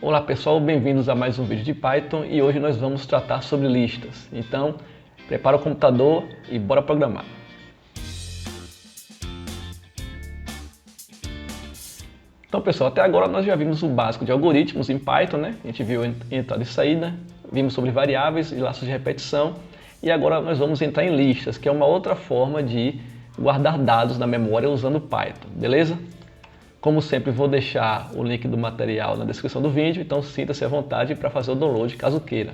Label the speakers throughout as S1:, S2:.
S1: Olá pessoal, bem-vindos a mais um vídeo de Python e hoje nós vamos tratar sobre listas. Então, prepara o computador e bora programar. Então pessoal, até agora nós já vimos o básico de algoritmos em Python, né? A gente viu entrada e saída, vimos sobre variáveis e laços de repetição e agora nós vamos entrar em listas, que é uma outra forma de guardar dados na memória usando Python, beleza? Como sempre, vou deixar o link do material na descrição do vídeo, então sinta-se à vontade para fazer o download caso queira.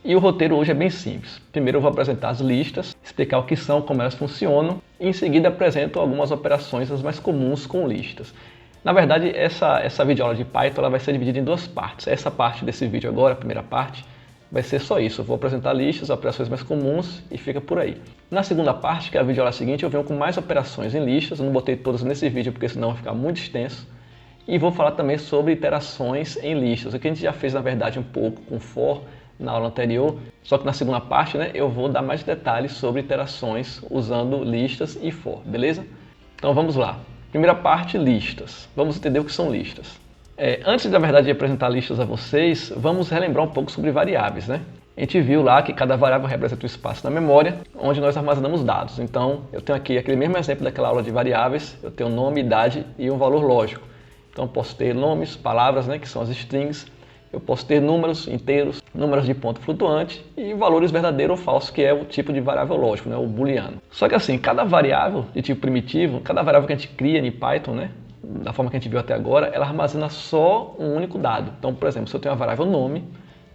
S1: E o roteiro hoje é bem simples. Primeiro eu vou apresentar as listas, explicar o que são, como elas funcionam, e em seguida apresento algumas operações as mais comuns com listas. Na verdade, essa videoaula de Python ela vai ser dividida em duas partes. Essa parte desse vídeo agora, a primeira parte, vai ser só isso. Eu vou apresentar listas, operações mais comuns e fica por aí. Na segunda parte, que é a videoaula seguinte, eu venho com mais operações em listas. Eu não botei todas nesse vídeo porque senão vai ficar muito extenso. E vou falar também sobre iterações em listas. O que a gente já fez, na verdade, um pouco com for na aula anterior. Só que na segunda parte, né, eu vou dar mais detalhes sobre iterações usando listas e for, beleza? Então vamos lá. Primeira parte, listas. Vamos entender o que são listas. Antes, na verdade, de apresentar listas a vocês, vamos relembrar um pouco sobre variáveis, né? A gente viu lá que cada variável representa um espaço na memória, onde nós armazenamos dados. Então, eu tenho aqui aquele mesmo exemplo daquela aula de variáveis, eu tenho nome, idade e um valor lógico. Então, eu posso ter nomes, palavras, né, que são as strings, eu posso ter números inteiros, números de ponto flutuante e valores verdadeiro ou falso, que é o tipo de variável lógico, né, o booleano. Só que assim, cada variável de tipo primitivo, cada variável que a gente cria em Python, né, da forma que a gente viu até agora, ela armazena só um único dado. Então, por exemplo, se eu tenho uma variável nome,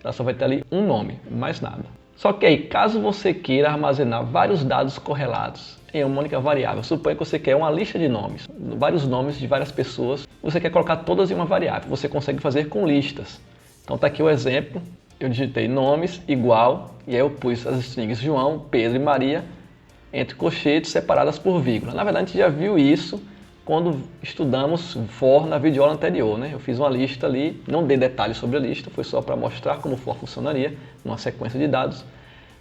S1: ela só vai ter ali um nome, mais nada. Só que aí, caso você queira armazenar vários dados correlatos em uma única variável, suponha que você quer uma lista de nomes, vários nomes de várias pessoas, você quer colocar todas em uma variável, você consegue fazer com listas. Então está aqui o exemplo, eu digitei nomes igual, e aí eu pus as strings João, Pedro e Maria, entre colchetes separadas por vírgula. Na verdade, a gente já viu isso quando estudamos for na videoaula anterior, né? Eu fiz uma lista ali, não dei detalhes sobre a lista, foi só para mostrar como for funcionaria, numa sequência de dados.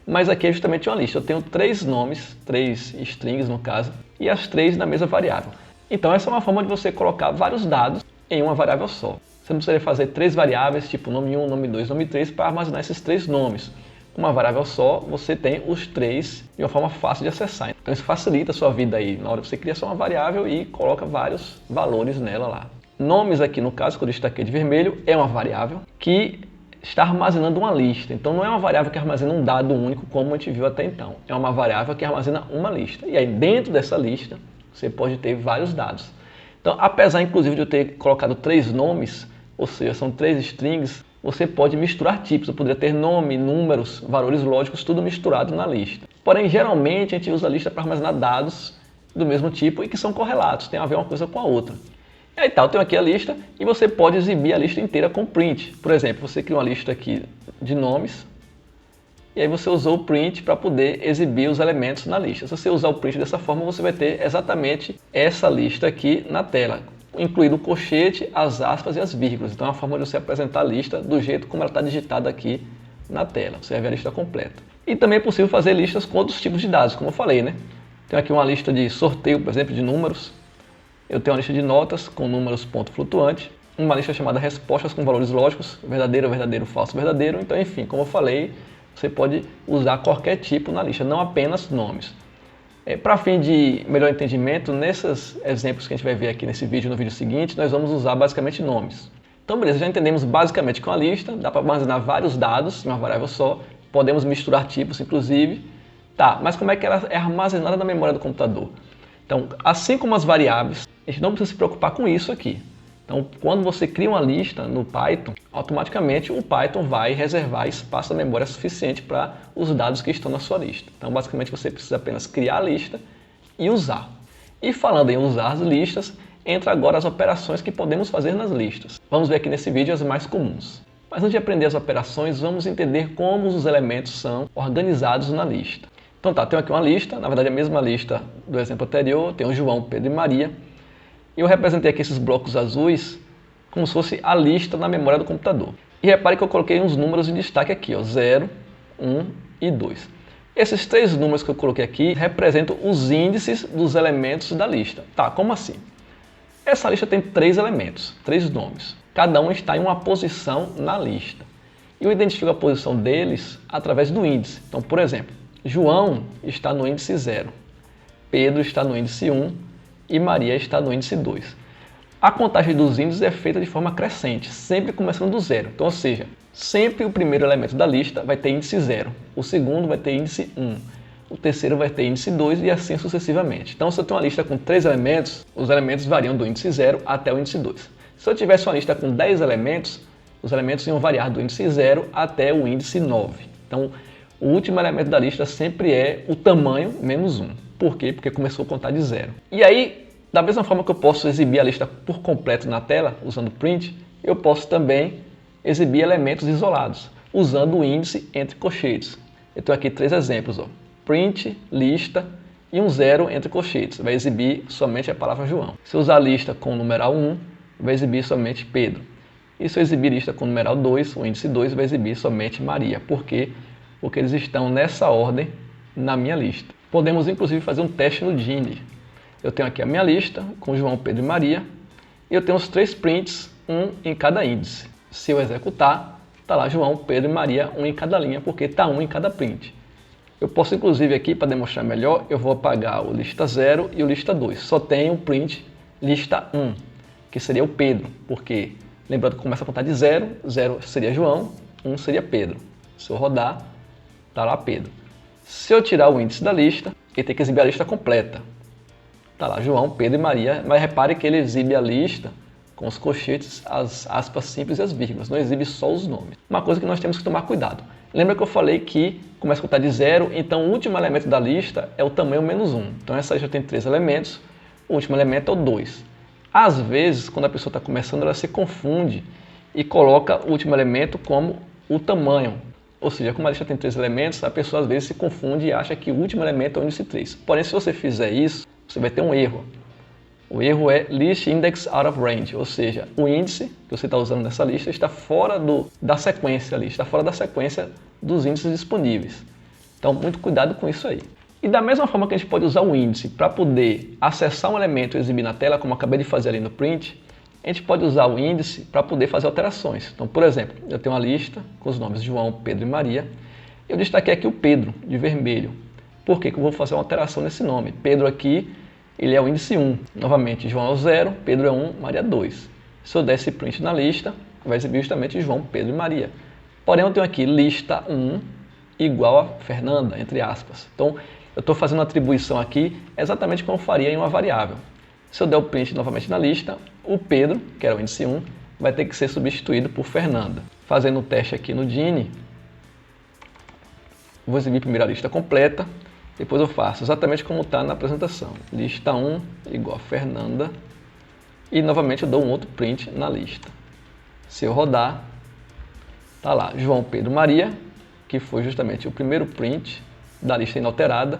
S1: Mas aqui é justamente uma lista, eu tenho três nomes, três strings no caso, e as três na mesma variável. Então essa é uma forma de você colocar vários dados em uma variável só. Você não precisaria fazer três variáveis, tipo nome 1, nome 2, nome 3, para armazenar esses três nomes. Com uma variável só, você tem os três de uma forma fácil de acessar. Então isso facilita a sua vida aí, na hora que você cria só uma variável e coloca vários valores nela lá. Nomes aqui, no caso, que eu destaquei de vermelho, é uma variável que está armazenando uma lista. Então não é uma variável que armazena um dado único, como a gente viu até então. É uma variável que armazena uma lista. E aí dentro dessa lista, você pode ter vários dados. Então, apesar inclusive de eu ter colocado três nomes, ou seja, são três strings, você pode misturar tipos, eu poderia ter nome, números, valores lógicos, tudo misturado na lista. Porém, geralmente a gente usa a lista para armazenar dados do mesmo tipo e que são correlatos, tem a ver uma coisa com a outra. E aí tá, eu tenho aqui a lista e você pode exibir a lista inteira com print. Por exemplo, você cria uma lista aqui de nomes e aí você usou o print para poder exibir os elementos na lista. Se você usar o print dessa forma, você vai ter exatamente essa lista aqui na tela, incluído o colchete, as aspas e as vírgulas. Então é uma forma de você apresentar a lista do jeito como ela está digitada aqui na tela. Você vai ver a lista completa. E também é possível fazer listas com outros tipos de dados, como eu falei, né? Tenho aqui uma lista de sorteio, por exemplo, de números. Eu tenho uma lista de notas com números ponto flutuante. Uma lista chamada respostas com valores lógicos, verdadeiro, verdadeiro, falso, verdadeiro. Então, enfim, como eu falei, você pode usar qualquer tipo na lista, não apenas nomes. Para fim de melhor entendimento, nesses exemplos que a gente vai ver aqui nesse vídeo e no vídeo seguinte, nós vamos usar basicamente nomes. Então beleza, já entendemos basicamente com a lista, dá para armazenar vários dados em uma variável só, podemos misturar tipos inclusive. Tá, mas como é que ela é armazenada na memória do computador? Então, assim como as variáveis, a gente não precisa se preocupar com isso aqui. Então, quando você cria uma lista no Python, automaticamente o Python vai reservar espaço na memória suficiente para os dados que estão na sua lista. Então, basicamente, você precisa apenas criar a lista e usar. E falando em usar as listas, entra agora as operações que podemos fazer nas listas. Vamos ver aqui nesse vídeo as mais comuns. Mas antes de aprender as operações, vamos entender como os elementos são organizados na lista. Então tá, tenho aqui uma lista, na verdade a mesma lista do exemplo anterior, tem o João, Pedro e Maria. Eu representei aqui esses blocos azuis como se fosse a lista na memória do computador. E repare que eu coloquei uns números em destaque aqui, ó, 0, 1 e 2. Esses três números que eu coloquei aqui representam os índices dos elementos da lista. Tá, como assim? Essa lista tem três elementos, três nomes. cada um está em uma posição na lista. E eu identifico a posição deles através do índice. Então, por exemplo, João está no índice 0, Pedro está no índice 1 e Maria está no índice 2. A contagem dos índices é feita de forma crescente, sempre começando do 0. Então, ou seja, sempre o primeiro elemento da lista vai ter índice 0, o segundo vai ter índice 1, o terceiro vai ter índice 2 e assim sucessivamente. Então, se eu tenho uma lista com 3 elementos, os elementos variam do índice 0 até o índice 2. Se eu tivesse uma lista com 10 elementos, os elementos iam variar do índice 0 até o índice 9. Então, o último elemento da lista sempre é o tamanho menos 1. Por quê? Porque começou a contar de 0. E aí, da mesma forma que eu posso exibir a lista por completo na tela, usando print, eu posso também exibir elementos isolados, usando o índice entre colchetes. Eu tenho aqui 3 exemplos. Print, lista e um 0 entre colchetes. Vai exibir somente a palavra João. Se eu usar a lista com o numeral 1, vai exibir somente Pedro. E se eu exibir lista com o numeral 2, o índice 2 vai exibir somente Maria. Por quê? Porque eles estão nessa ordem na minha lista. Podemos inclusive fazer um teste no Gini. Eu tenho aqui a minha lista com João, Pedro e Maria. E eu tenho os 3 prints, um em cada índice. Se eu executar, está lá João, Pedro e Maria, um em cada linha, porque está um em cada print. Eu posso inclusive aqui, para demonstrar melhor, eu vou apagar o lista 0 e o lista 2. Só tem o print lista 1, que seria o Pedro, porque lembrando que começa a contar de 0, 0 seria João, 1 seria Pedro. Se eu rodar, está lá Pedro. Se eu tirar o índice da lista, ele tem que exibir a lista completa. Está lá João, Pedro e Maria, mas repare que ele exibe a lista com os colchetes, as aspas simples e as vírgulas, não exibe só os nomes. Uma coisa que nós temos que tomar cuidado. Lembra que eu falei que começa a contar de 0, então o último elemento da lista é o tamanho menos 1. Então essa lista tem 3 elementos, o último elemento é o 2. Às vezes, quando a pessoa está começando, ela se confunde e coloca o último elemento como o tamanho. Ou seja, como a lista tem 3 elementos, a pessoa às vezes se confunde e acha que o último elemento é o índice 3. Porém, se você fizer isso, você vai ter um erro. O erro é list index out of range, ou seja, o índice que você está usando nessa lista está fora da sequência ali, está fora da sequência dos índices disponíveis. Então, muito cuidado com isso aí. E da mesma forma que a gente pode usar o índice para poder acessar um elemento e exibir na tela, como eu acabei de fazer ali no print, a gente pode usar o índice para poder fazer alterações. Então, por exemplo, eu tenho uma lista com os nomes João, Pedro e Maria. Eu destaquei aqui o Pedro, de vermelho. Por que que eu vou fazer uma alteração nesse nome? Pedro aqui, ele é o índice 1. Novamente, João é o 0, Pedro é 1, Maria é 2. Se eu der esse print na lista, vai exibir justamente João, Pedro e Maria. Porém, eu tenho aqui lista 1 igual a Fernanda, entre aspas. Então, eu estou fazendo uma atribuição aqui exatamente como eu faria em uma variável. Se eu der o print novamente na lista, o Pedro, que era o índice 1, vai ter que ser substituído por Fernanda. Fazendo o teste aqui no Gini, vou exibir primeiro a lista completa, depois eu faço exatamente como está na apresentação. Lista 1 igual a Fernanda, e novamente eu dou um outro print na lista. Se eu rodar, está lá João, Pedro, Maria, que foi justamente o primeiro print da lista inalterada.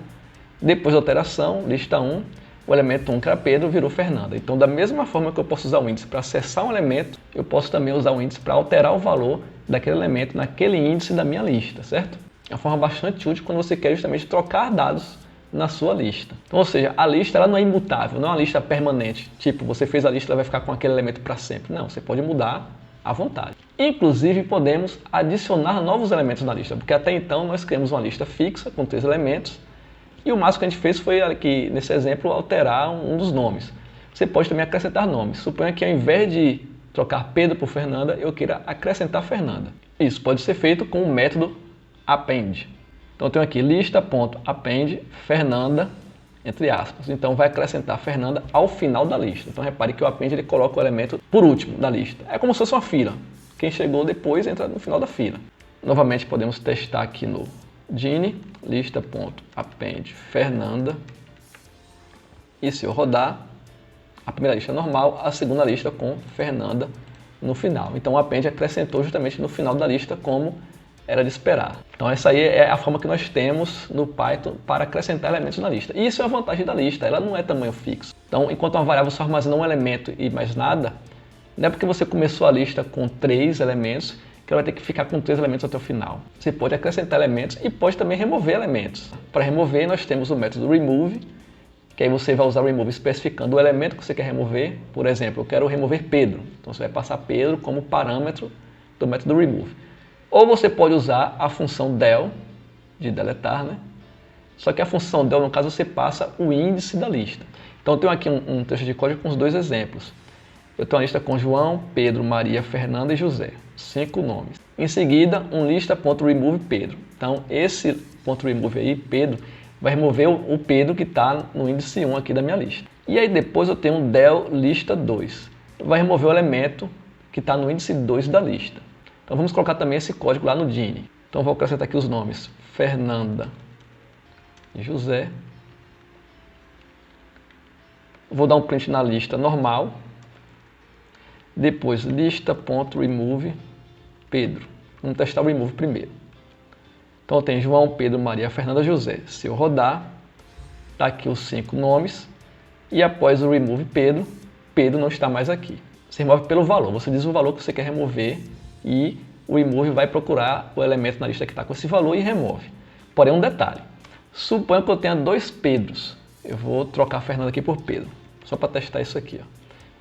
S1: Depois da alteração, lista 1, o elemento 1, que era Pedro, virou Fernanda. Então, da mesma forma que eu posso usar o índice para acessar um elemento, eu posso também usar o índice para alterar o valor daquele elemento naquele índice da minha lista, certo? É uma forma bastante útil quando você quer justamente trocar dados na sua lista. Então, ou seja, a lista ela não é imutável, não é uma lista permanente. Tipo, você fez a lista, ela vai ficar com aquele elemento para sempre. Não, você pode mudar à vontade. Inclusive, podemos adicionar novos elementos na lista, porque até então nós criamos uma lista fixa com 3 elementos, e o máximo que a gente fez foi aqui, nesse exemplo, alterar um dos nomes. Você pode também acrescentar nomes. Suponha que ao invés de trocar Pedro por Fernanda, eu queira acrescentar Fernanda. Isso pode ser feito com o método append. Então eu tenho aqui lista.append Fernanda, entre aspas. Então vai acrescentar Fernanda ao final da lista. Então repare que o append ele coloca o elemento por último da lista. É como se fosse uma fila. Quem chegou depois entra no final da fila. Novamente podemos testar aqui no Gini, lista.append Fernanda. E se eu rodar, a primeira lista é normal, a segunda lista com Fernanda no final. Então o append acrescentou justamente no final da lista como era de esperar. Então essa aí é a forma que nós temos no Python para acrescentar elementos na lista. E isso é a vantagem da lista, ela não é tamanho fixo. Então enquanto uma variável só armazena um elemento e mais nada, não é porque você começou a lista com 3 elementos que ela vai ter que ficar com 3 elementos até o final. Você pode acrescentar elementos e pode também remover elementos. Para remover nós temos o método remove, que aí você vai usar o remove especificando o elemento que você quer remover. Por exemplo, eu quero remover Pedro, então você vai passar Pedro como parâmetro do método remove. Ou você pode usar a função del, de deletar, né? Só que a função del, no caso, você passa o índice da lista. Então eu tenho aqui um texto de código com os dois exemplos. Eu tenho uma lista com João, Pedro, Maria, Fernanda e José. 5 nomes. Em seguida, um lista.remove Pedro. Então esse ponto remove aí, Pedro, vai remover o Pedro que está no índice 1 aqui da minha lista. E aí depois eu tenho um del lista 2. Vai remover o elemento que está no índice 2 da lista. Então vamos colocar também esse código lá no Dini. Então vou acrescentar aqui os nomes Fernanda e José. Vou dar um print na lista normal. Depois lista.remove Pedro. Vamos testar o remove primeiro. Então tem João, Pedro, Maria, Fernanda, José. Se eu rodar, está aqui os 5 nomes. E após o remove Pedro, Pedro não está mais aqui. Você remove pelo valor. Você diz o valor que você quer remover e o remove vai procurar o elemento na lista que está com esse valor e remove. Porém, um detalhe. Suponha que eu tenha 2 Pedros. Eu vou trocar a Fernanda aqui por Pedro. Só para testar isso aqui. Ó.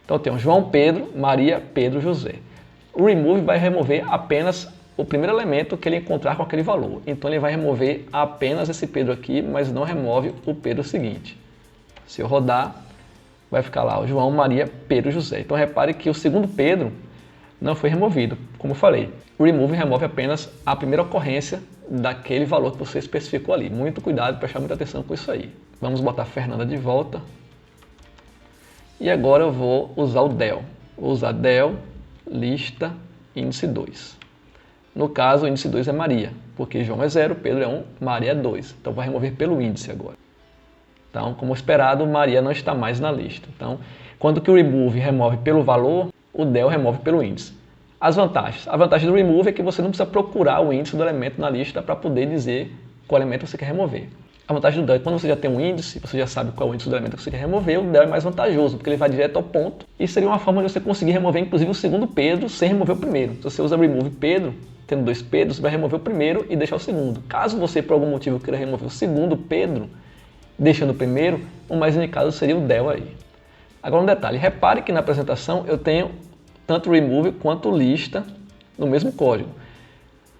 S1: Então eu tenho João, Pedro, Maria, Pedro, José. O remove vai remover apenas o primeiro elemento que ele encontrar com aquele valor. Então ele vai remover apenas esse Pedro aqui, mas não remove o Pedro seguinte. Se eu rodar, vai ficar lá o João, Maria, Pedro, José. Então repare que o segundo Pedro não foi removido. Como eu falei, o remove remove apenas a primeira ocorrência daquele valor que você especificou ali. Muito cuidado, prestar muita atenção com isso aí. Vamos botar a Fernanda de volta. E agora eu vou usar o del. Vou usar del, lista, índice 2. No caso, o índice 2 é Maria, porque João é 0, Pedro é 1, Maria é 2. Então vai remover pelo índice agora. Então, como esperado, Maria não está mais na lista. Então, quando que o remove remove pelo valor, o del remove pelo índice. As vantagens. A vantagem do remove é que você não precisa procurar o índice do elemento na lista para poder dizer qual elemento você quer remover. A vantagem do del é que quando você já tem um índice, você já sabe qual é o índice do elemento que você quer remover, o del é mais vantajoso, porque ele vai direto ao ponto. E seria uma forma de você conseguir remover, inclusive, o segundo Pedro sem remover o primeiro. Se você usa remove Pedro, tendo 2 Pedros, você vai remover o primeiro e deixar o segundo. Caso você, por algum motivo, queira remover o segundo Pedro, deixando o primeiro, o mais indicado seria o del aí. Agora um detalhe, repare que na apresentação eu tenho tanto remove quanto lista no mesmo código.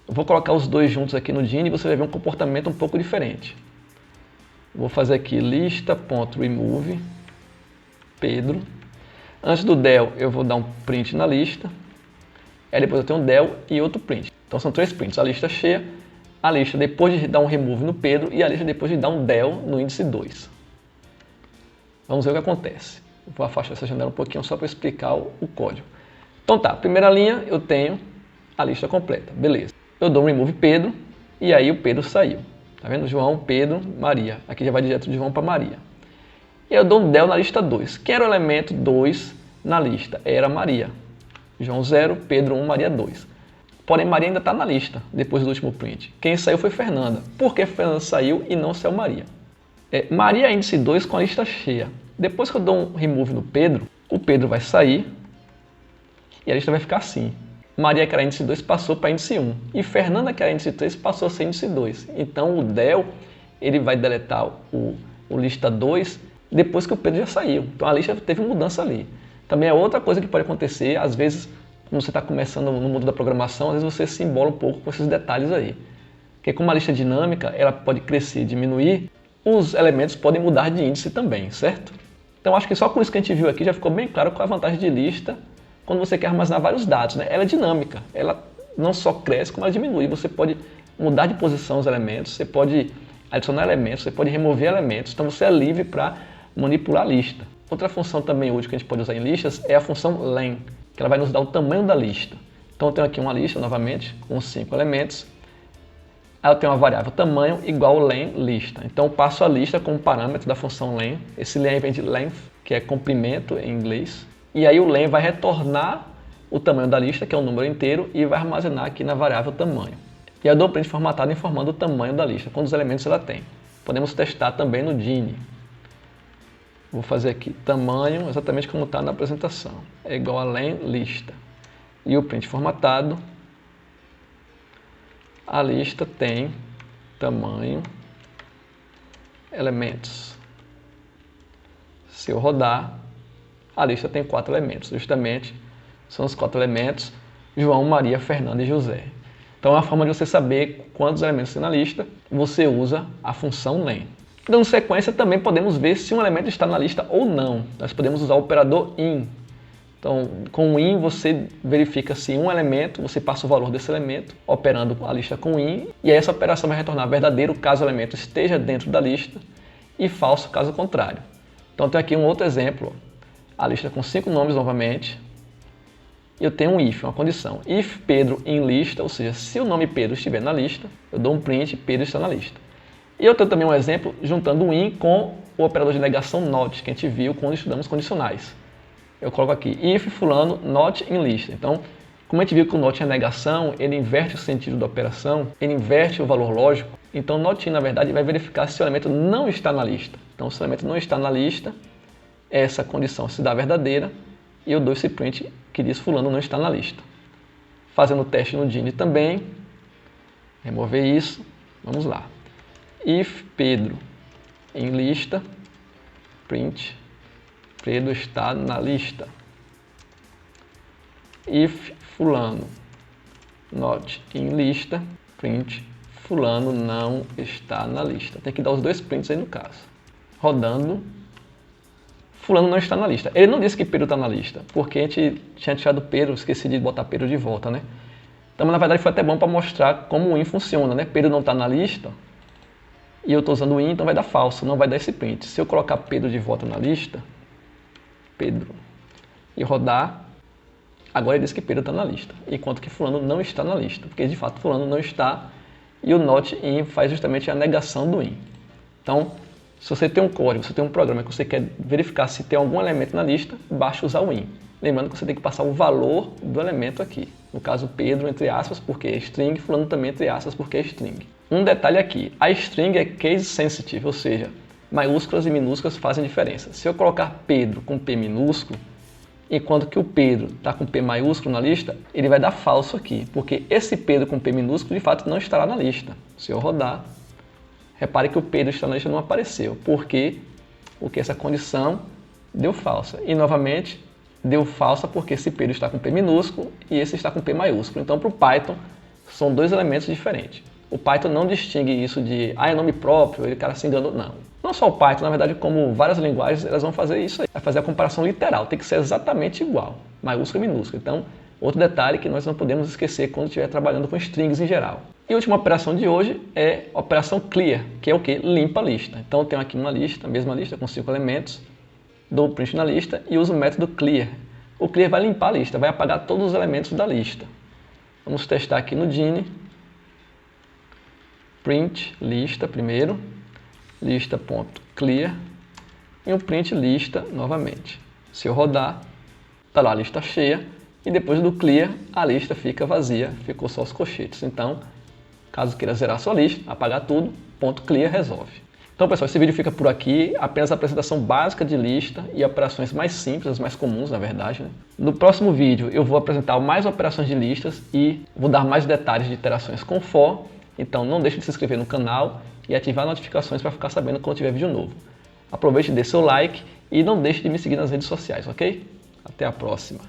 S1: Eu vou colocar os dois juntos aqui no Dini e você vai ver um comportamento um pouco diferente. Vou fazer aqui lista.remove Pedro. Antes do del eu vou dar um print na lista. Aí depois eu tenho um del e outro print. Então são 3 prints, a lista cheia, a lista depois de dar um remove no Pedro e a lista depois de dar um del no índice 2. Vamos ver o que acontece. Vou afastar essa janela um pouquinho só para explicar o código. Então tá, primeira linha eu tenho a lista completa, beleza. Eu dou um remove Pedro e aí o Pedro saiu. Tá vendo? João, Pedro, Maria. Aqui já vai direto de João para Maria. E eu dou um del na lista 2. Quem era o elemento 2 na lista? Era Maria. João 0, Pedro 1, Maria 2. Porém, Maria ainda está na lista, depois do último print. Quem saiu foi Fernanda. Por que Fernanda saiu e não saiu Maria? Maria é índice 2 com a lista cheia. Depois que eu dou um remove no Pedro, o Pedro vai sair e a lista vai ficar assim. Maria, que era índice 2, passou para índice 1. E Fernanda, que era índice 3, passou a ser índice 2. Então o del ele vai deletar o lista 2 depois que o Pedro já saiu. Então a lista teve mudança ali. Também é outra coisa que pode acontecer, às vezes, quando você está começando no mundo da programação, às vezes você se embola um pouco com esses detalhes aí. Porque como a lista é dinâmica, ela pode crescer e diminuir, os elementos podem mudar de índice também, certo? Então acho que só com isso que a gente viu aqui já ficou bem claro qual é a vantagem de lista quando você quer armazenar vários dados, né? Ela é dinâmica, ela não só cresce como ela diminui. Você pode mudar de posição os elementos, você pode adicionar elementos, você pode remover elementos, então você é livre para manipular a lista. Outra função também útil que a gente pode usar em listas é a função len, que ela vai nos dar o tamanho da lista. Então eu tenho aqui uma lista, novamente, com 5 elementos. Aí eu tenho uma variável tamanho igual len lista. Então eu passo a lista como parâmetro da função len. Esse len vem de length, que é comprimento em inglês. E aí o len vai retornar o tamanho da lista, que é um número inteiro, e vai armazenar aqui na variável tamanho. E eu dou o print formatado informando o tamanho da lista, quantos elementos ela tem. Podemos testar também no Dini. Vou fazer aqui tamanho, exatamente como está na apresentação. É igual a len lista. E o print formatado. A lista tem tamanho, elementos. Se eu rodar, a lista tem 4 elementos. Justamente são os 4 elementos João, Maria, Fernanda e José. Então, a forma de você saber quantos elementos tem na lista, você usa a função len. Dando sequência, também podemos ver se um elemento está na lista ou não. Nós podemos usar o operador in. Então, com o in, você verifica se um elemento, você passa o valor desse elemento, operando a lista com in, e aí essa operação vai retornar verdadeiro caso o elemento esteja dentro da lista e falso caso contrário. Então, tem aqui um outro exemplo, a lista com 5 nomes novamente. Eu tenho um if, uma condição. If Pedro em lista, ou seja, se o nome Pedro estiver na lista, eu dou um print, Pedro está na lista. E eu tenho também um exemplo juntando o in com o operador de negação not, que a gente viu quando estudamos condicionais. Eu coloco aqui, if fulano not em lista. Então, como a gente viu que o not é negação, ele inverte o sentido da operação, ele inverte o valor lógico. Então, not in, na verdade, vai verificar se o elemento não está na lista. Então, se o elemento não está na lista, essa condição se dá verdadeira e eu dou esse print que diz fulano não está na lista. Fazendo o teste no Gini também, remover isso, vamos lá. If Pedro em lista, print, Pedro está na lista. If fulano not em lista, print, fulano não está na lista. Tem que dar os 2 prints aí no caso. Rodando, fulano não está na lista. Ele não disse que Pedro está na lista, porque a gente tinha tirado Pedro, esqueci de botar Pedro de volta, né? Então, na verdade, foi até bom para mostrar como o in funciona, né? Pedro não está na lista, e eu estou usando o in, então vai dar falso, não vai dar esse print. Se eu colocar Pedro de volta na lista, Pedro, e rodar, agora ele diz que Pedro está na lista, enquanto que fulano não está na lista, porque de fato fulano não está, e o not in faz justamente a negação do in. Então, se você tem um código, você tem um programa que você quer verificar se tem algum elemento na lista, basta usar o in. Lembrando que você tem que passar o valor do elemento aqui. No caso, Pedro, entre aspas, porque é string, fulano também, entre aspas, porque é string. Um detalhe aqui, a string é case sensitive, ou seja, maiúsculas e minúsculas fazem diferença. Se eu colocar Pedro com P minúsculo, enquanto que o Pedro está com P maiúsculo na lista, ele vai dar falso aqui, porque esse Pedro com P minúsculo, de fato, não estará na lista. Se eu rodar, repare que o Pedro está na lista não apareceu. Por quê? Porque essa condição deu falsa. E, novamente, deu falsa porque esse Pedro está com P minúsculo e esse está com P maiúsculo. Então, para o Python, são 2 elementos diferentes. O Python não distingue isso de, é nome próprio, o cara se enganou. Não. Não só o Python, na verdade, como várias linguagens, elas vão fazer isso aí. Vai fazer a comparação literal, tem que ser exatamente igual, maiúsculo e minúsculo. Então, outro detalhe que nós não podemos esquecer quando estiver trabalhando com strings em geral. E a última operação de hoje é a operação clear, que é o que? Limpa a lista. Então, eu tenho aqui uma lista, a mesma lista com 5 elementos, dou o print na lista e uso o método clear. O clear vai limpar a lista, vai apagar todos os elementos da lista. Vamos testar aqui no Gini. Print lista primeiro, lista.clear e o print lista novamente. Se eu rodar, está lá a lista cheia e depois do clear a lista fica vazia, ficou só os colchetes. Então, caso queira zerar sua lista, apagar tudo, ponto clear resolve. Então, pessoal, esse vídeo fica por aqui, apenas a apresentação básica de lista e operações mais simples, as mais comuns, na verdade, né? No próximo vídeo eu vou apresentar mais operações de listas e vou dar mais detalhes de iterações com for. Então não deixe de se inscrever no canal e ativar as notificações para ficar sabendo quando tiver vídeo novo. Aproveite e dê seu like e não deixe de me seguir nas redes sociais, ok? Até a próxima!